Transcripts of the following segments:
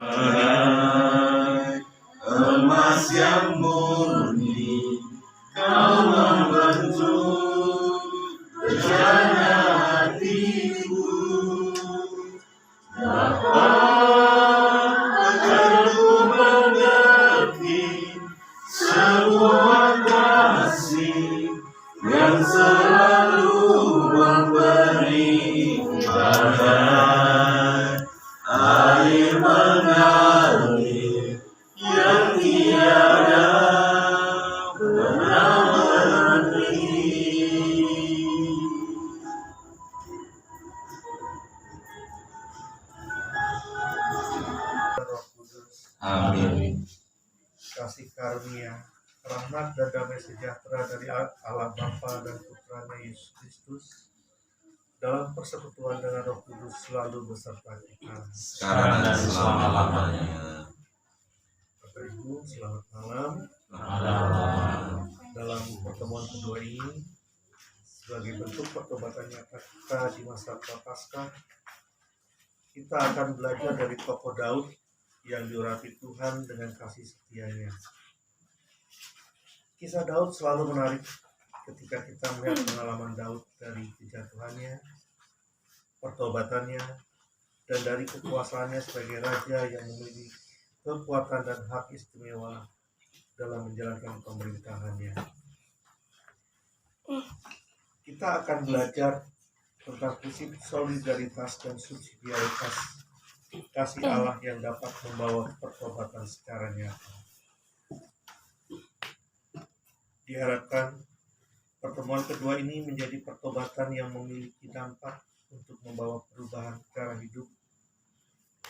Bagai emas yang murni, kau membentuk rencana hatiku. Bapa, ajarku mengerti sebuah kasih yang selalu memberi bagai air mengalir yang tiada pernah berhenti. Roh Kudus, Amin. kasih karunia, rahmat dan damai sejahtera dari Allah Bapa dan Putranya Yesus Kristus dalam persekutuan dengan Roh Kudus selalu beserta kita. Sekarang dan selama-lamanya. Bapak Ibu, selamat malam. Amin. Dalam pertemuan kedua ini, sebagai bentuk pertobatan nyata kita di masa Prapaskah, kita akan belajar dari tokoh Daud yang diurapi Tuhan dengan kasih setianya. Kisah Daud selalu menarik ketika kita melihat pengalaman Daud dari kejatuhannya, pertobatannya, dan dari kekuasaannya sebagai raja yang memiliki kekuatan dan hak istimewa dalam menjalankan pemerintahannya. Kita akan belajar tentang prinsip solidaritas dan subsidiaritas kasih Allah yang dapat membawa pertobatan secara nyata. Diharapkan pertemuan kedua ini menjadi pertobatan yang memiliki dampak untuk membawa perubahan cara hidup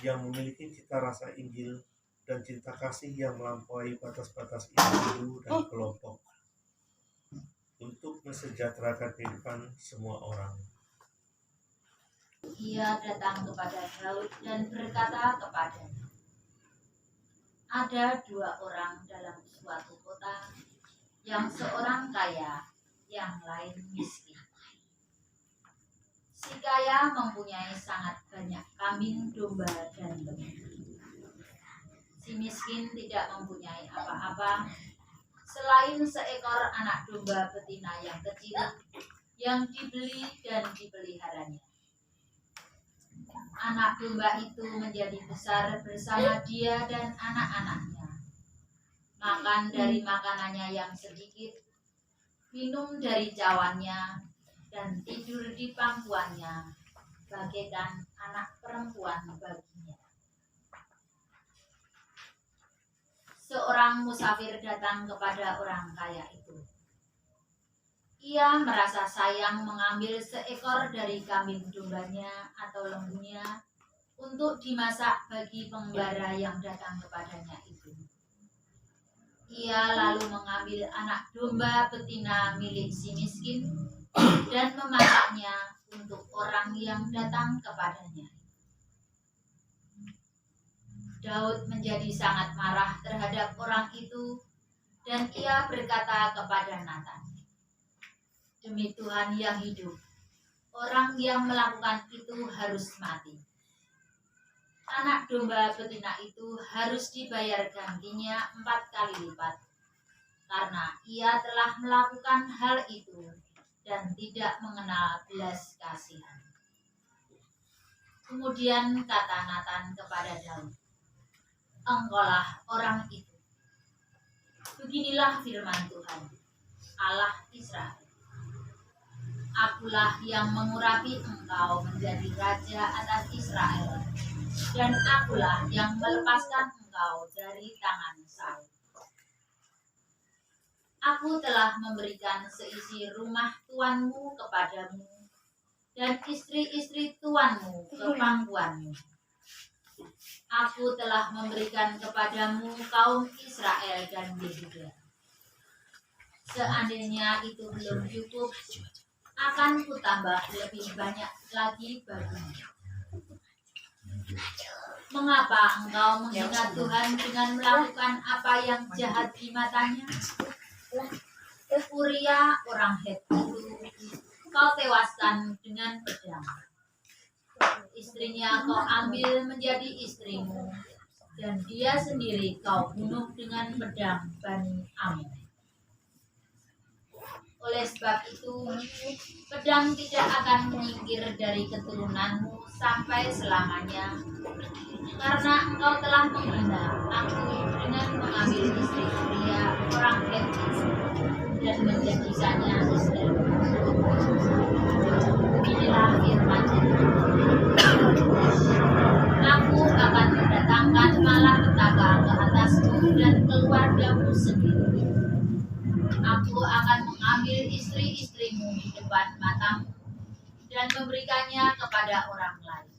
yang memiliki cita rasa Injil dan cinta kasih yang melampaui batas-batas individu dan kelompok untuk mensejahterakan kehidupan semua orang. Ia datang kepada Daud dan berkata kepadanya, ada dua orang dalam suatu kota, yang seorang kaya, yang lain miskin. Si kaya mempunyai sangat banyak kambing, domba, dan lembu. Si miskin tidak mempunyai apa-apa selain seekor anak domba betina yang kecil yang dibeli dan dipeliharanya. Anak domba itu menjadi besar bersama dia dan anak-anaknya, makan dari makanannya yang sedikit, minum dari cawannya, dan tidur di pangkuannya, bagaikan anak perempuan baginya. Seorang musafir datang kepada orang kaya itu. Ia merasa sayang mengambil seekor dari kambing dombanya atau lembunya untuk dimasak bagi pengembara yang datang kepadanya itu. Ia lalu mengambil anak domba betina milik si miskin dan memasaknya untuk orang yang datang kepadanya. Daud menjadi sangat marah terhadap orang itu dan ia berkata kepada Nathan, demi Tuhan yang hidup, orang yang melakukan itu harus mati. Anak domba betina itu harus dibayar gantinya 4 kali lipat, karena ia telah melakukan hal itu dan tidak mengenal belas kasihan. Kemudian kata Nathan kepada Daud, engkaulah orang itu. Beginilah firman Tuhan, Allah Israel. Akulah yang mengurapi engkau menjadi raja atas Israel, dan akulah yang melepaskan engkau dari tangan Saul. Aku telah memberikan seisi rumah tuanmu kepadamu, dan istri-istri tuanmu ke pangkuanmu. Aku telah memberikan kepadamu kaum Israel dan Yehuda. Seandainya itu belum cukup, akan kutambah lebih banyak lagi bagimu. Mengapa engkau menghina Tuhan dengan melakukan apa yang jahat di matanya? Uria orang Het itu kau tewaskan dengan pedang. Istrinya kau ambil menjadi istrimu, dan dia sendiri kau bunuh dengan pedang Bani Ammon. Oleh sebab itu, pedang tidak akan menyingkir dari keturunanmu sampai selamanya, karena engkau telah menghina aku dengan mengambil istri Uria orang Heti dan menjadikannya istrimu. Inilah firman Tuhan. Aku akan mendatangkan malapetaka ke atasmu dan keluargamu sendiri. Aku akan mengambil istri-istrimu di depan matamu dan memberikannya kepada orang lain.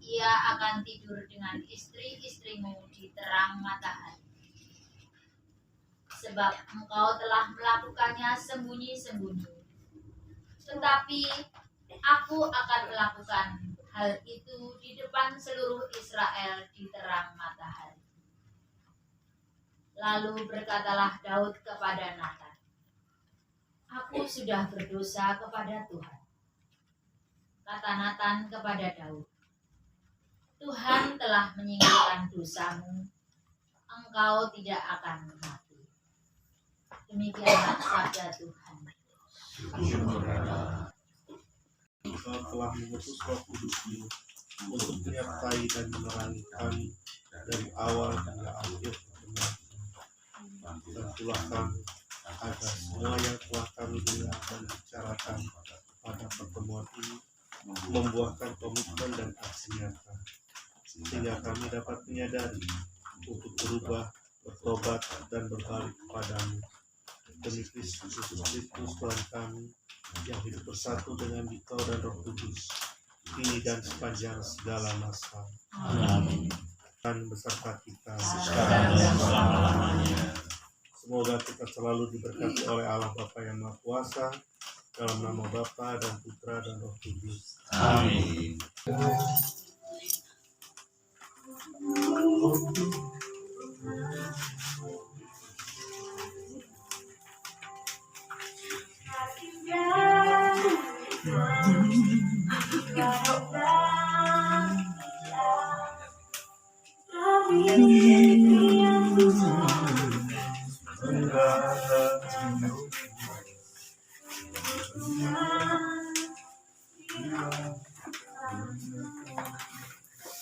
Ia akan tidur dengan istri-istrimu di terang matahari. Sebab engkau telah melakukannya sembunyi-sembunyi. Tetapi aku akan melakukan hal itu di depan seluruh Israel di terang matahari. Lalu berkatalah Daud kepada Natan, aku sudah berdosa kepada Tuhan. Kata Natan kepada Daud, Tuhan telah menyingkirkan dosamu, engkau tidak akan mati. Demikianlah sabda Tuhan. Engkau telah mengutus Roh Kudus-Mu untuk menyertai dan menerangi kami dari awal hingga akhir pertemuan. Bantulah kami agar semua yang telah kami dengar dan bicarakan pada pertemuan ini membuahkan komitmen dan aksi nyata, sehingga kami dapat menyadari untuk berubah, bertobat, dan berbalik kepadamu. Demi Kristus Tuhan kami yang hidup bersatu dengan Dikau dan Roh Kudus, kini dan sepanjang segala masa. Amin. Dan beserta kita Sekarang dan selama-lamanya. Semoga kita selalu diberkati oleh Allah Bapa yang Maha Kuasa, dalam nama Bapa dan Putra dan Roh Kudus. Amin.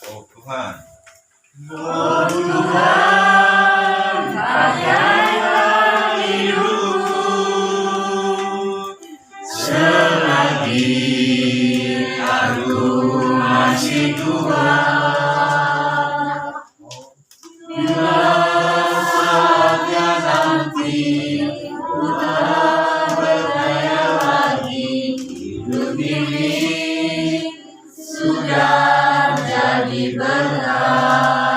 Oh Tuhan, sudah jadi benar.